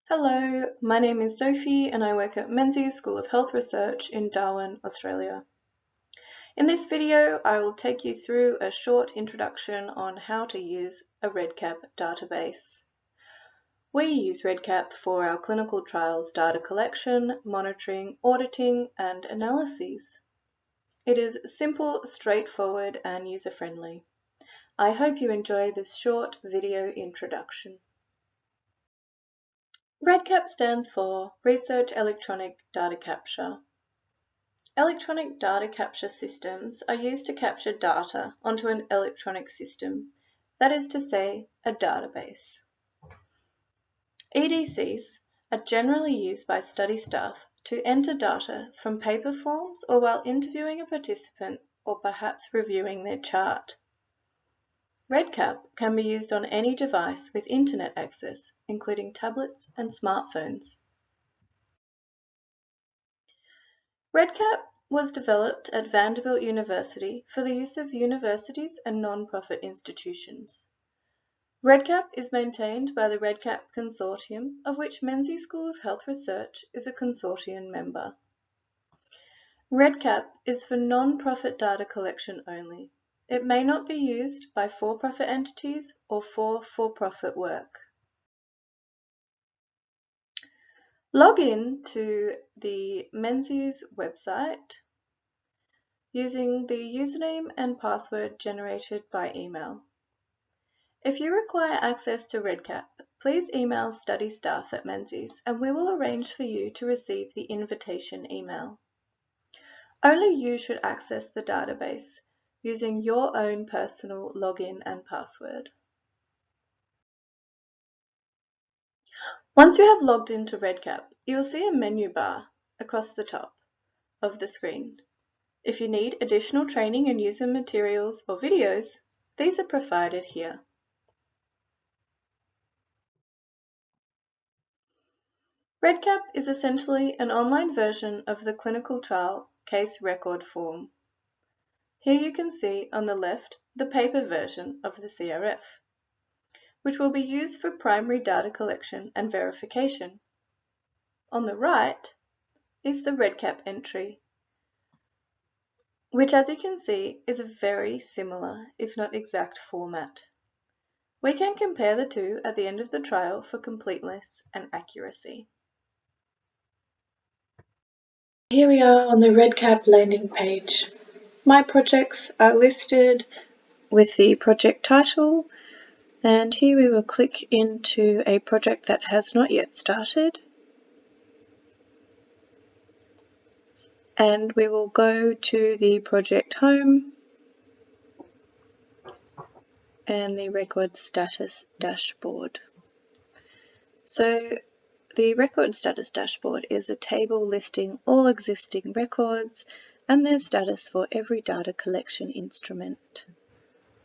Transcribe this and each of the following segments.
Hello, my name is Sophie and I work at Menzies School of Health Research in Darwin, Australia. In this video, I will take you through a short introduction on how to use a REDCap database. We use REDCap for our clinical trials data collection, monitoring, auditing, and analyses. It is simple, straightforward, and user-friendly. I hope you enjoy this short video introduction. REDCap stands for Research Electronic Data Capture. Electronic data capture systems are used to capture data onto an electronic system, that is to say, a database. EDCs are generally used by study staff to enter data from paper forms or while interviewing a participant or perhaps reviewing their chart. REDCap can be used on any device with internet access, including tablets and smartphones. REDCap was developed at Vanderbilt University for the use of universities and non-profit institutions. REDCap is maintained by the REDCap Consortium, of which Menzies School of Health Research is a consortium member. REDCap is for non-profit data collection only. It may not be used by for-profit entities or for-profit work. Log in to the Menzies website using the username and password generated by email. If you require access to REDCap, please email study staff at Menzies and we will arrange for you to receive the invitation email. Only you should access the database using your own personal login and password. Once you have logged into REDCap, you will see a menu bar across the top of the screen. If you need additional training and user materials or videos, these are provided here. REDCap is essentially an online version of the clinical trial case record form. Here you can see on the left the paper version of the CRF, which will be used for primary data collection and verification. On the right is the REDCap entry, which, as you can see, is a very similar, if not exact, format. We can compare the two at the end of the trial for completeness and accuracy. Here we are on the REDCap landing page. My projects are listed with the project title, and here we will click into a project that has not yet started. And we will go to the project home and the record status dashboard. So the record status dashboard is a table listing all existing records and their status for every data collection instrument.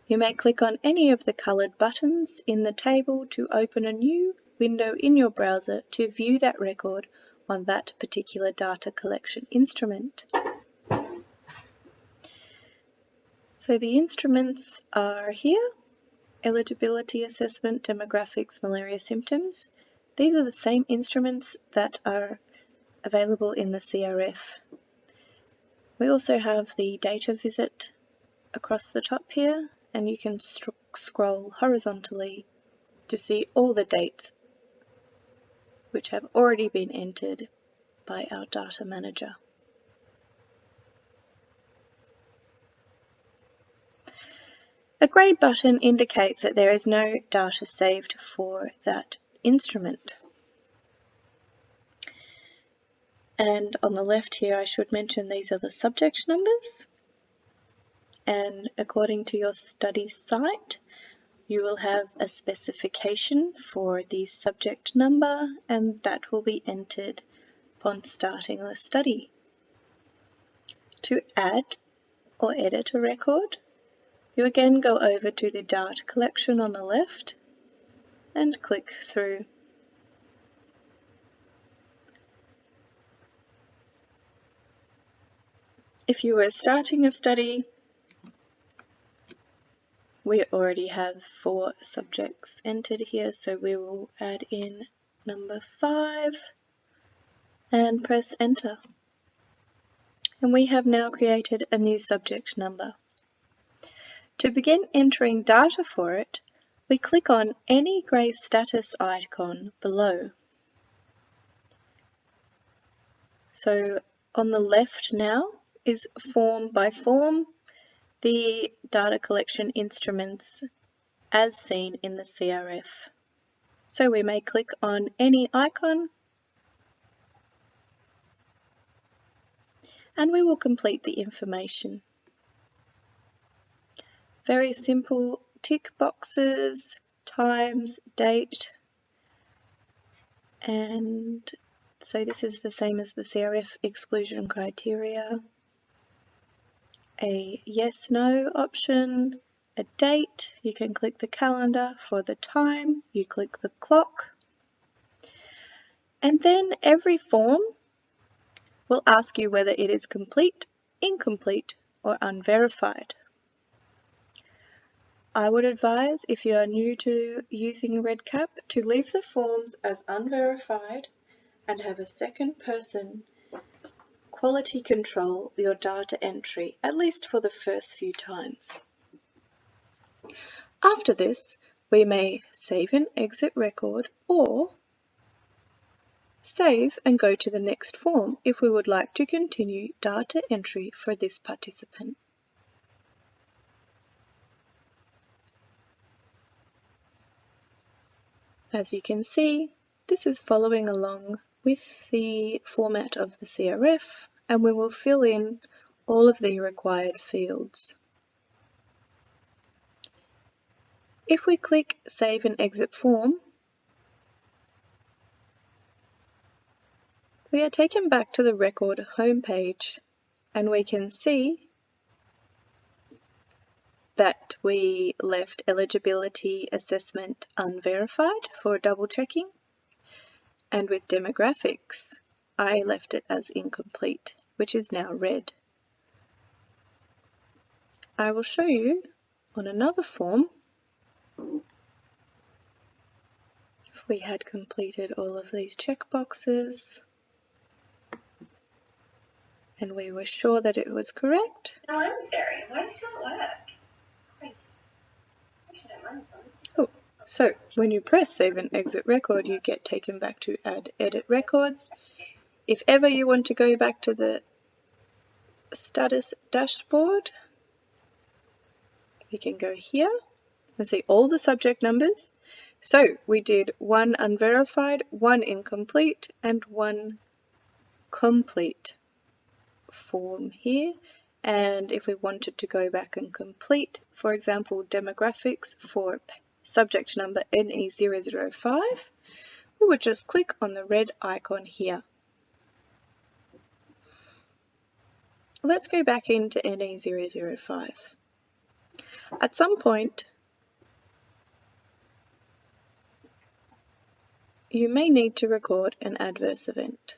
You may click on any of the coloured buttons in the table to open a new window in your browser to view that record on that particular data collection instrument. So the instruments are here: eligibility assessment, demographics, malaria symptoms. These are the same instruments that are available in the CRF. We also have the data visit across the top here, and you can scroll horizontally to see all the dates which have already been entered by our data manager. A grey button indicates that there is no data saved for that instrument. And on the left here, I should mention these are the subject numbers. And according to your study site, you will have a specification for the subject number, and that will be entered upon starting the study. To add or edit a record, you again go over to the data collection on the left and click through. If you were starting a study, we already have 4 subjects entered here, so we will add in number 5 and press enter. And we have now created a new subject number. To begin entering data for it, we click on any grey status icon below. So on the left now is form by form, the data collection instruments as seen in the CRF. So we may click on any icon and we will complete the information. Very simple tick boxes, times, date, and so this is the same as the CRF exclusion criteria. A yes/no option, a date, you can click the calendar. For the time, you click the clock. And then every form will ask you whether it is complete, incomplete, or unverified. I would advise, if you are new to using REDCap, to leave the forms as unverified and have a second person quality control your data entry, at least for the first few times. After this, we may save and exit record or save and go to the next form if we would like to continue data entry for this participant. As you can see, this is following along with the format of the CRF, and we will fill in all of the required fields. If we click Save and Exit Form, we are taken back to the record homepage, and we can see that we left eligibility assessment unverified for double checking, and with demographics I left it as incomplete, which is now red. I will show you on another form if we had completed all of these checkboxes and we were sure that it was correct. No, I'm very. Why does it work? Oh, so when you press Save and Exit Record, you get taken back to Add Edit Records. If ever you want to go back to the status dashboard, we can go here and see all the subject numbers. So we did 1 unverified, 1 incomplete, and 1 complete form here. And if we wanted to go back and complete, for example, demographics for subject number NE005, we would just click on the red icon here. Let's go back into NE005. At some point, you may need to record an adverse event.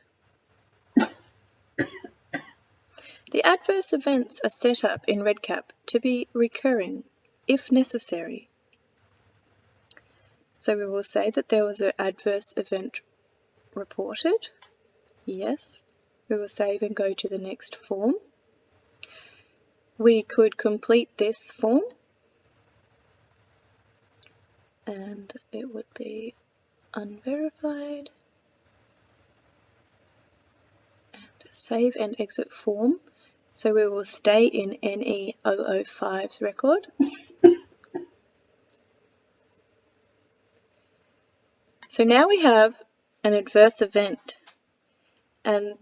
The adverse events are set up in REDCap to be recurring, if necessary. So we will say that there was an adverse event reported. Yes. We will save and go to the next form. We could complete this form, and it would be unverified. And save and exit form. So we will stay in NE005's record. So now we have an adverse event, and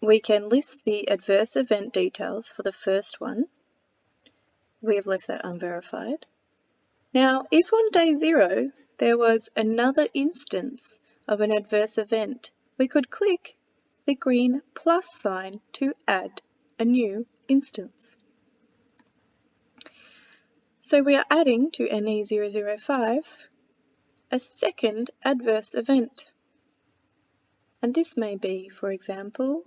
we can list the adverse event details for the first one. We have left that unverified. Now, if on day 0 there was another instance of an adverse event, we could click the green plus sign to add a new instance. So we are adding to NE005 a second adverse event. And this may be, for example,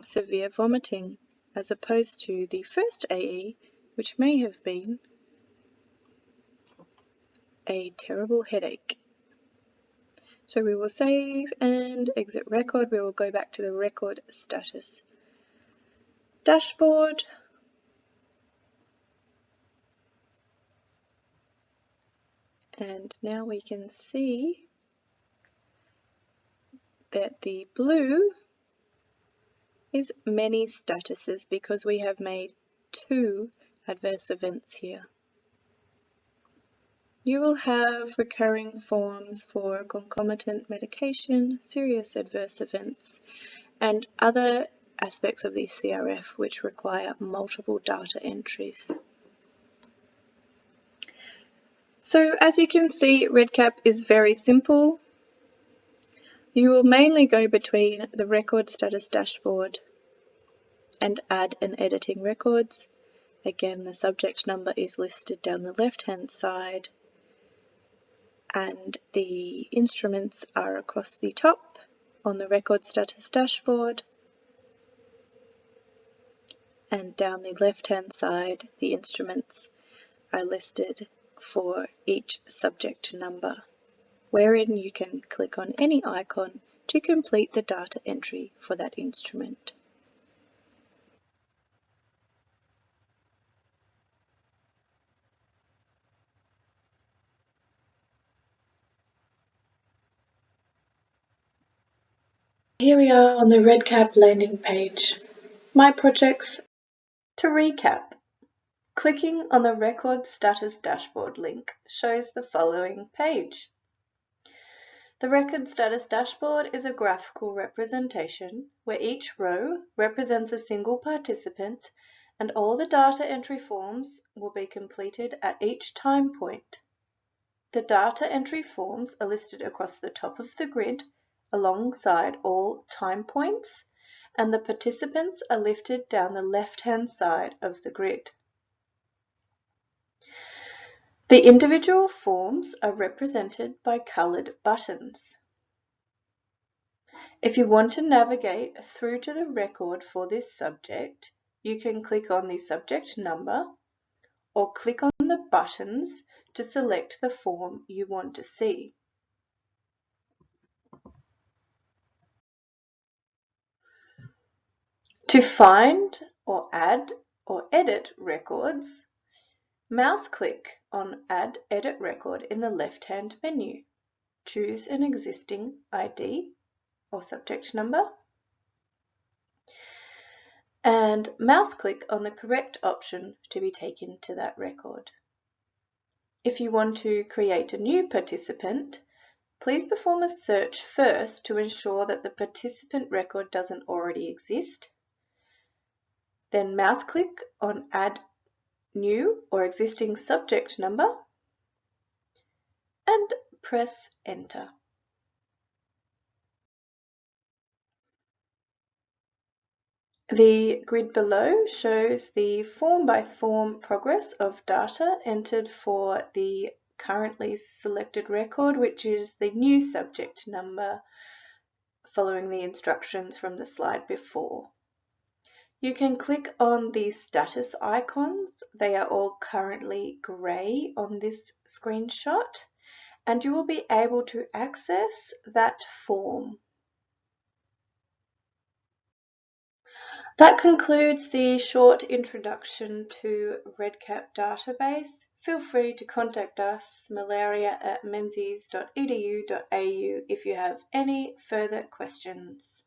severe vomiting, as opposed to the first AE, which may have been a terrible headache. So we will save and exit record. We will go back to the record status dashboard. And now we can see that the blue is many statuses because we have made 2 adverse events here. You will have recurring forms for concomitant medication, serious adverse events, and other aspects of the CRF which require multiple data entries. So as you can see, REDCap is very simple. You will mainly go between the record status dashboard and add and editing records. Again, the subject number is listed down the left-hand side, and the instruments are across the top on the record status dashboard, and down the left-hand side, the instruments are listed for each subject number, wherein you can click on any icon to complete the data entry for that instrument. Here we are on the REDCap landing page. My projects. To recap, clicking on the Record Status Dashboard link shows the following page. The Record Status Dashboard is a graphical representation where each row represents a single participant and all the data entry forms will be completed at each time point. The data entry forms are listed across the top of the grid alongside all time points, and the participants are lifted down the left-hand side of the grid. The individual forms are represented by coloured buttons. If you want to navigate through to the record for this subject, you can click on the subject number or click on the buttons to select the form you want to see. To find or add or edit records, mouse click on Add Edit Record in the left-hand menu. Choose an existing ID or subject number and mouse click on the correct option to be taken to that record. If you want to create a new participant, please perform a search first to ensure that the participant record doesn't already exist. Then mouse click on Add New or Existing Subject Number and press Enter. The grid below shows the form-by-form progress of data entered for the currently selected record, which is the new subject number following the instructions from the slide before. You can click on the status icons. They are all currently grey on this screenshot, and you will be able to access that form. That concludes the short introduction to REDCap database. Feel free to contact us, malaria@menzies.edu.au, if you have any further questions.